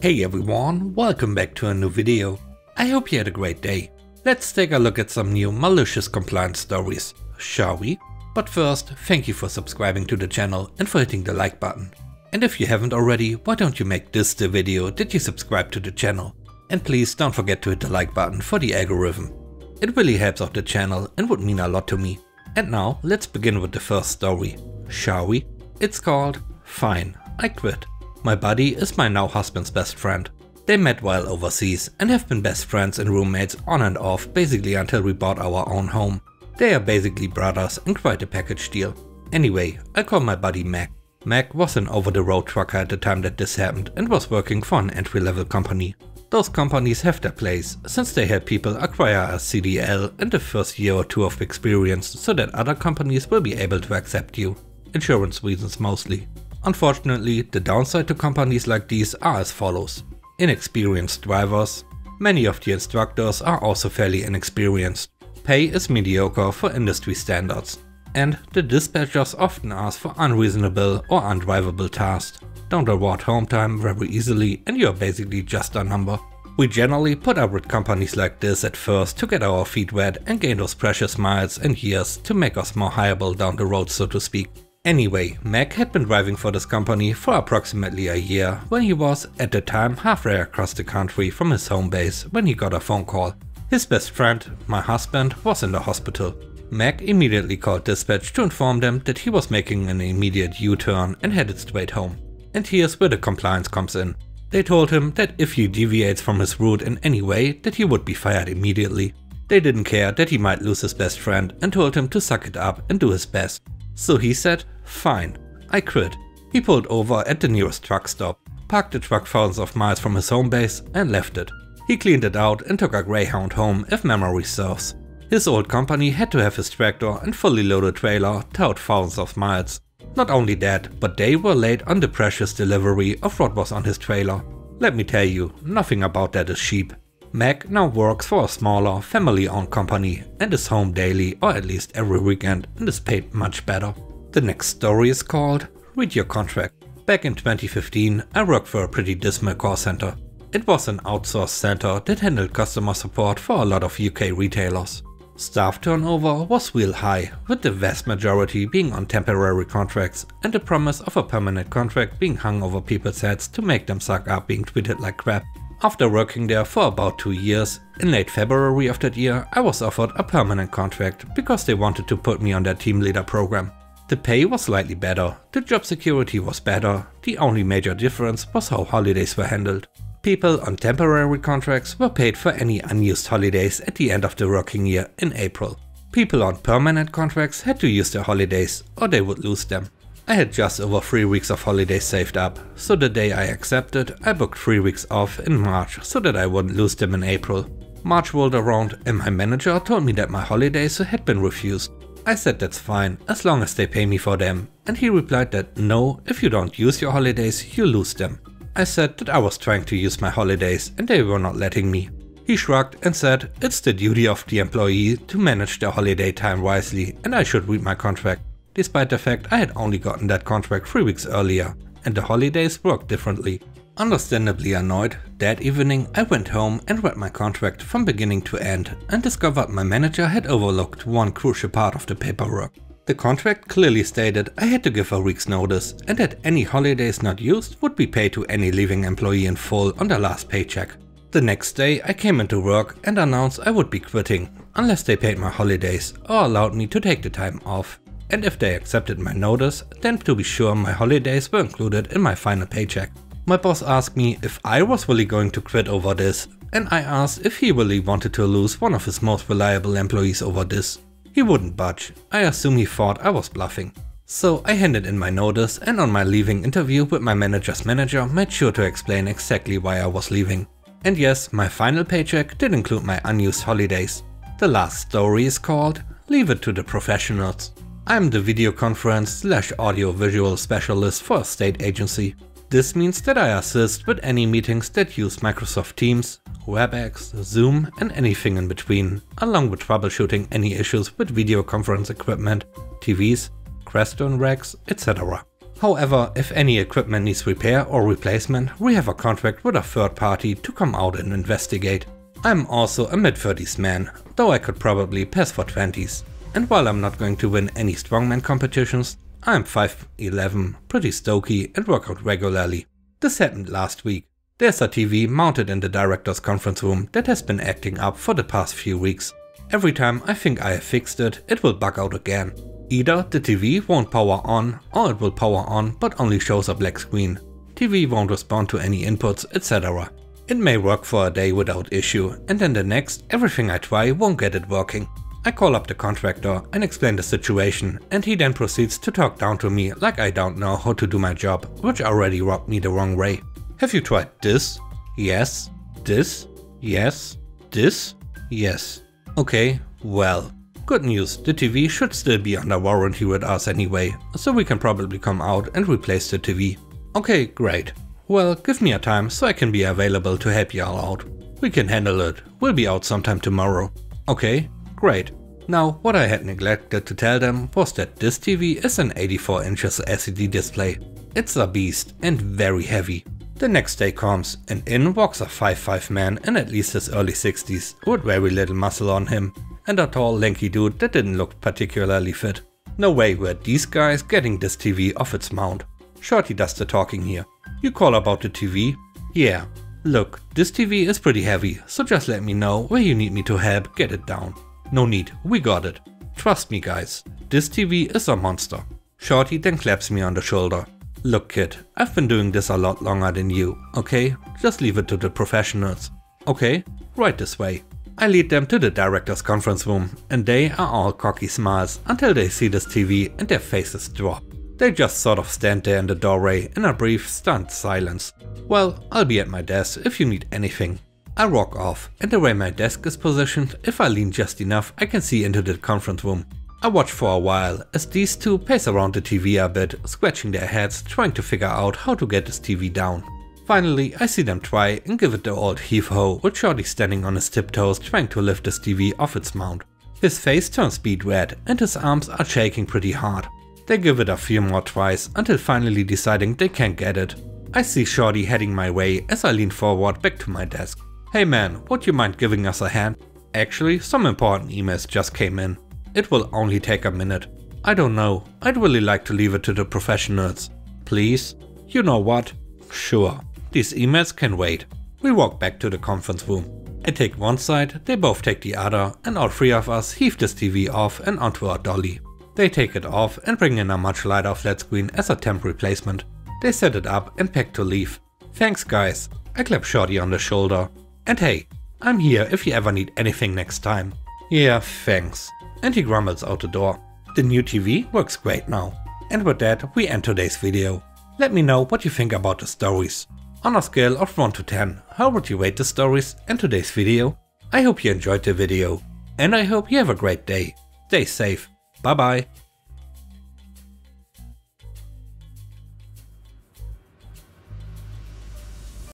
Hey everyone, welcome back to a new video. I hope you had a great day. Let's take a look at some new malicious compliance stories, shall we? But first, thank you for subscribing to the channel and for hitting the like button. And if you haven't already, why don't you make this the video that you subscribe to the channel? And please don't forget to hit the like button for the algorithm. It really helps out the channel and would mean a lot to me. And now, let's begin with the first story, shall we? It's called Fine, I Quit. My buddy is my now husband's best friend. They met while overseas and have been best friends and roommates on and off basically until we bought our own home. They are basically brothers and quite a package deal. Anyway, I call my buddy Mac. Mac was an over-the-road trucker at the time that this happened and was working for an entry-level company. Those companies have their place, since they help people acquire a CDL and the first year or two of experience so that other companies will be able to accept you. Insurance reasons mostly. Unfortunately, the downside to companies like these are as follows. Inexperienced drivers. Many of the instructors are also fairly inexperienced. Pay is mediocre for industry standards. And the dispatchers often ask for unreasonable or undrivable tasks. Don't award home time very easily and you're basically just a number. We generally put up with companies like this at first to get our feet wet and gain those precious miles and years to make us more hireable down the road, so to speak. Anyway, Mac had been driving for this company for approximately a year when he was, at the time, halfway across the country from his home base when he got a phone call. His best friend, my husband, was in the hospital. Mac immediately called dispatch to inform them that he was making an immediate U-turn and headed straight home. And here's where the compliance comes in. They told him that if he deviates from his route in any way, that he would be fired immediately. They didn't care that he might lose his best friend and told him to suck it up and do his best. So he said, fine, I quit. He pulled over at the nearest truck stop, parked the truck thousands of miles from his home base and left it. He cleaned it out and took a Greyhound home if memory serves. His old company had to have his tractor and fully loaded trailer towed thousands of miles. Not only that, but they were late on the precious delivery of what was on his trailer. Let me tell you, nothing about that is cheap. Mac now works for a smaller, family-owned company and is home daily or at least every weekend and is paid much better. The next story is called Read Your Contract. Back in 2015, I worked for a pretty dismal call center. It was an outsourced center that handled customer support for a lot of UK retailers. Staff turnover was real high, with the vast majority being on temporary contracts and the promise of a permanent contract being hung over people's heads to make them suck up being treated like crap. After working there for about 2 years, in late February of that year, I was offered a permanent contract because they wanted to put me on their team leader program. The pay was slightly better, the job security was better, the only major difference was how holidays were handled. People on temporary contracts were paid for any unused holidays at the end of the working year in April. People on permanent contracts had to use their holidays or they would lose them. I had just over 3 weeks of holidays saved up, so the day I accepted, I booked 3 weeks off in March so that I wouldn't lose them in April. March rolled around and my manager told me that my holidays had been refused. I said that's fine, as long as they pay me for them, and he replied that no, if you don't use your holidays, you lose them. I said that I was trying to use my holidays and they were not letting me. He shrugged and said it's the duty of the employee to manage their holiday time wisely and I should read my contract. Despite the fact I had only gotten that contract 3 weeks earlier and the holidays worked differently. Understandably annoyed, that evening I went home and read my contract from beginning to end and discovered my manager had overlooked one crucial part of the paperwork. The contract clearly stated I had to give a week's notice and that any holidays not used would be paid to any leaving employee in full on their last paycheck. The next day I came into work and announced I would be quitting unless they paid my holidays or allowed me to take the time off. And if they accepted my notice, then to be sure my holidays were included in my final paycheck. My boss asked me if I was really going to quit over this, and I asked if he really wanted to lose one of his most reliable employees over this. He wouldn't budge. I assume he thought I was bluffing. So I handed in my notice and on my leaving interview with my manager's manager made sure to explain exactly why I was leaving. And yes, my final paycheck did include my unused holidays. The last story is called Leave It to the Professionals. I'm the video conference / audio visual specialist for a state agency. This means that I assist with any meetings that use Microsoft Teams, WebEx, Zoom and anything in between, along with troubleshooting any issues with video conference equipment, TVs, Crestone racks, etc. However, if any equipment needs repair or replacement, we have a contract with a third party to come out and investigate. I'm also a mid-30s man, though I could probably pass for 20s. And while I'm not going to win any strongman competitions, I'm 5'11", pretty stocky and work out regularly. This happened last week. There's a TV mounted in the director's conference room that has been acting up for the past few weeks. Every time I think I have fixed it, it will bug out again. Either the TV won't power on, or it will power on but only shows a black screen. TV won't respond to any inputs, etc. It may work for a day without issue, and then the next, everything I try won't get it working. I call up the contractor and explain the situation, and he then proceeds to talk down to me like I don't know how to do my job, which already rubbed me the wrong way. Have you tried this? Yes. This? Yes. This? Yes. Okay, well. Good news, the TV should still be under warranty with us anyway, so we can probably come out and replace the TV. Okay, great. Well, give me a time so I can be available to help you all out. We can handle it, we'll be out sometime tomorrow. Okay, great. Now, what I had neglected to tell them was that this TV is an 84 inches LCD display. It's a beast and very heavy. The next day comes, and in walks a 5'5" man in at least his early 60s with very little muscle on him, and a tall lanky dude that didn't look particularly fit. No way were these guys getting this TV off its mount. Shorty does the talking here. You call about the TV? Yeah. Look, this TV is pretty heavy, so just let me know where you need me to help get it down. No need, we got it. Trust me guys, this TV is a monster. Shorty then claps me on the shoulder. Look kid, I've been doing this a lot longer than you, okay? Just leave it to the professionals. Okay, right this way. I lead them to the director's conference room, and they are all cocky smiles until they see this TV and their faces drop. They just sort of stand there in the doorway in a brief, stunned silence. Well, I'll be at my desk if you need anything. I walk off, and the way my desk is positioned, if I lean just enough I can see into the conference room. I watch for a while as these two pace around the TV a bit, scratching their heads trying to figure out how to get this TV down. Finally, I see them try and give it the old heave-ho with Shorty standing on his tiptoes trying to lift this TV off its mount. His face turns beet red and his arms are shaking pretty hard. They give it a few more tries until finally deciding they can't get it. I see Shorty heading my way as I lean forward back to my desk. Hey man, would you mind giving us a hand? Actually, some important emails just came in. It will only take a minute. I don't know, I'd really like to leave it to the professionals. Please? You know what? Sure. These emails can wait. We walk back to the conference room. I take one side, they both take the other, and all three of us heave this TV off and onto our dolly. They take it off and bring in a much lighter flat screen as a temp replacement. They set it up and pack to leave. Thanks guys. I clap Shorty on the shoulder. And hey, I'm here if you ever need anything next time. Yeah, thanks. And he grumbles out the door. The new TV works great now. And with that, we end today's video. Let me know what you think about the stories. On a scale of 1 to 10, how would you rate the stories and today's video? I hope you enjoyed the video. And I hope you have a great day. Stay safe. Bye bye.